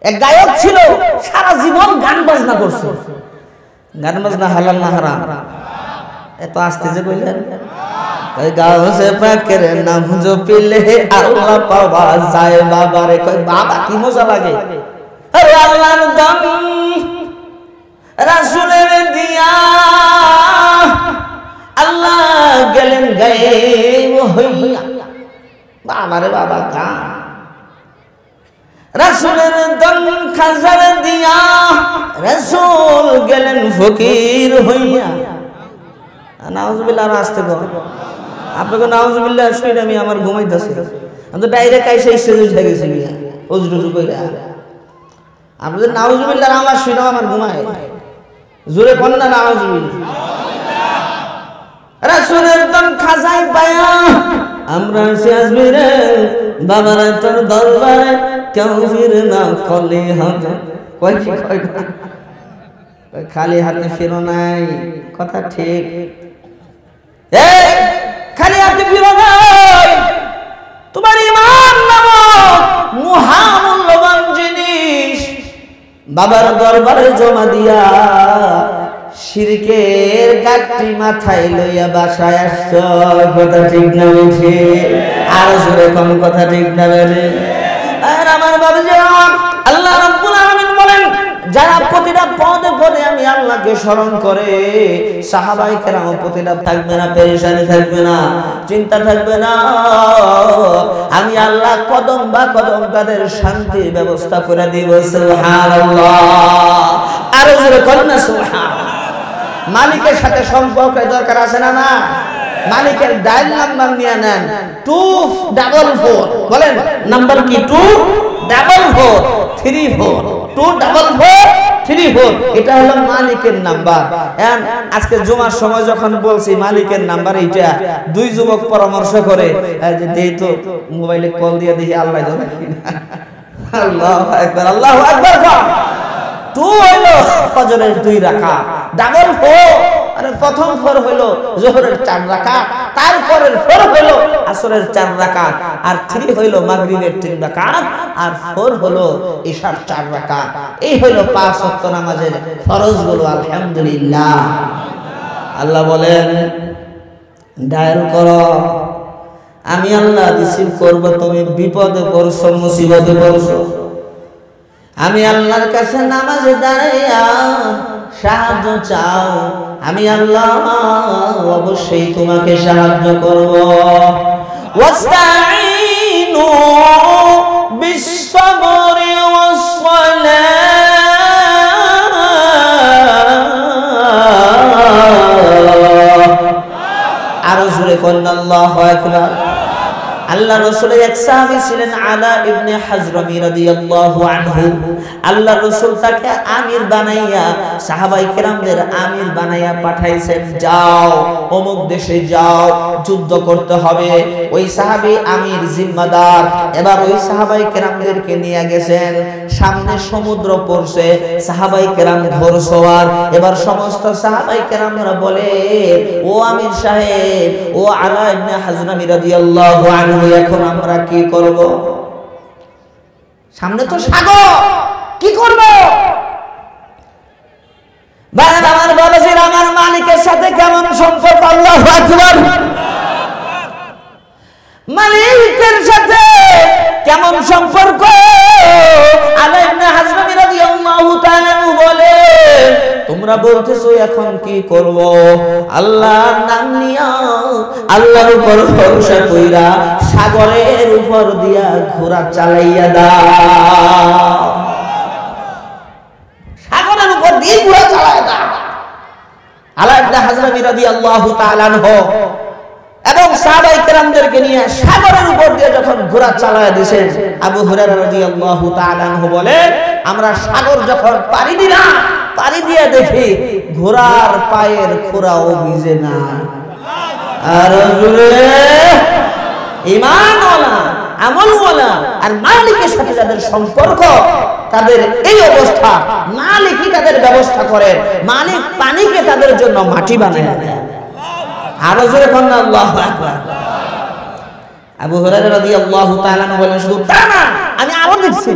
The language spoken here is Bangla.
এক গায়ক ছিল, সারা জীবন গান বাজনা করছে। গান বাজনা হালাল না হারাম? এত আস্তে যে কইলেন, গাউসে পাকের নাম জপিলে আল্লাহ পাওয়া যায় বাবারে। কই বাবা কি মজা লাগে। আরে আল্লাহর দম রাসূলের দিয়া আল্লাহ গেলেন গায়েব হইয়া। বাবারে বাবা গান। রাসূলের দম খাজার দিয়া রাসূল গেলেন ফকির হইয়া। নাউজুবিল্লাহ। আস্তে কর। আপনাকে নাউজুবিল্লাহ শুনে আমি আমার ঘুমাইতেছি। আমি তো ডাইরেক্ট আইসা স্টেজে উঠে গেছি ওজরুজু কইরা। আপনি যে নাউজুবিল্লাহ আমার শুনে আমার ঘুমায়। জোরে কোন না নাউজুবিল্লাহ। রাসূলের দম খাজাই পায়া আমরা আসবিরে বাবারা তোর দরবারে কেউ ফিরে না খালি হাতে। কই কি কই না, খালি হাতে ফিরো নাই। কথা ঠিক। খালি হাতে ফিরো নাই। তোমার ঈমান নামক মহামূল্যবান জিনিস বাবার দরবারে জমা দিয়া শিরকের গাঁটটি মাথায় লইয়া বাসায় আসছো। কথা ঠিক না বেঠে? আর জোরে কোন কথা ঠিক না বেঠে? আর আমার বাবাজি, আল্লাহ রাব্বুল আলামিন বলেন, যারা প্রতিটা পদে পদে আমি আল্লাহকে স্মরণ করে, সাহাবায়ে কেরাম প্রতিটা থাকবে না, পেরেশানি থাকবে না, চিন্তা থাকবে না। আমি আল্লাহ কদম বা কদম তাদের শান্তির ব্যবস্থা করে দিব। সুবহানাল্লাহ। আর জোরে কোন না সুবহানাল্লাহ। মালিকের সাথে সম্পর্কের দরকার আছে না? না। মালিকের ডায়াল নাম্বার নিয়ে নেন 244। বলেন নাম্বার কি? 24434 24434। এটা হলো মালিকের নাম্বার। আজকে জুমার সময় যখন বলছি মালিকের নাম্বার এইটা, দুই যুবক পরামর্শ করে যে দেই তো মোবাইলে কল দিয়ে দেখি আল্লাহ ধরে কিনা। আল্লাহু আকবার, আল্লাহু আকবার। টু হইল ফজরের 2 রাকাত, 4 আরে প্রথম 4 হইল যোহরের 4 রাকাত, তারপরের 4 হইল আসরের 4 রাকাত, আর 3 হইল মাগরিবের 3 রাকাত, আর 4 হলো ইশার 4 রাকাত। এই হইল 5 ওয়াক্ত নামাজের ফরজগুলো। আলহামদুলিল্লাহ। আল্লাহ বলেন ডায়াল করো, আমি আল্লাহ রিসিভ করব। তুমি বিপদে পড়ছো, মুসিবতে পড়ছো, আমি আল্লাহর কাছে নামাজে দাঁড়াইয়া সাহায্য চাও, আমি আল্লাহ অবশ্যই তোমাকে সাহায্য করব। ওয়াস্তাঈনু বিস-সাবরি ওয়াস-সালাহ। আর জোরে কোন আল্লাহু আকবার। আল্লাহ রাসূলের এক সাহাবী ছিলেন আলা ইবনে হাজরামি রাদিয়াল্লাহু আনহু। আল্লাহ রাসূল তাকে আমির বানাইয়া সাহাবায়ে কেরামদের আমির বানাইয়া পাঠাইছেন, যাও অমুক দেশে যাও, যুদ্ধ করতে হবে। ওই সাহাবী আমির জিম্মাদার। এবার ওই সাহাবায়ে কেরামদেরকে নিয়ে গেছেন, সামনে সমুদ্র পড়ছে, সাহাবায়ে কেরাম ঘোড়সওয়ার। এবার সমস্ত সাহাবায়ে কেরামরা বলে, ও আমির সাহেব, ও আলা ইবনে হাজরামি রাদিয়াল্লাহু আনহু, এখন আমরা কি করব? সামনে তো সাগর, কি করব? ভাই আমার বাবাজির, আমার মালিকের সাথে কেমন সম্পর্ক? আল্লাহু আকবার। মালিকের সাথে কেমন সম্পর্ক? আলা ইবনে হাজরামি রাদিয়াল্লাহু তাআলা বলে, তোমরা বলতেছো এখন কি করব? আল্লাহর নাম নিয়া, আল্লাহর উপর ভরসা কইরা সাগরের উপর দিয়া ঘোড়া চালাইয়া দাও। সাগরের উপর দিয়ে ঘোড়া চালাইয়া দাও। আলা ইবনে হাজরামি রাদিয়াল্লাহু তাআলা আনহু এবং সাহাবায়ে কেরামদেরকে নিয়ে সাগরের উপর দিয়ে যখন ঘোড়া চালায়া দিয়েছেন, আবু হুরায়রা রাদিয়াল্লাহু তাআলা আনহু বলেন, আমরা সাগর যখন পাড়ি দিলাম, পাড়ি দিয়ে দেখি ঘোড়ার পায়ের খোরাও ভিজে না। আর জোরে ঈমানওয়ালা, আমলওয়ালা আর মালিকের সাথে যাদের সম্পর্ক, তাদের এই অবস্থা। মালিকই তাদের ব্যবস্থা করে, মালিক পানিকে তাদের জন্য মাটি বানায় দেয়। আরো জোরে কোন আল্লাহু আকবার। আবু হুরায়রা রাদিয়াল্লাহু তাআলা বলেন, শুধু তা না, আমি আরো দেখছি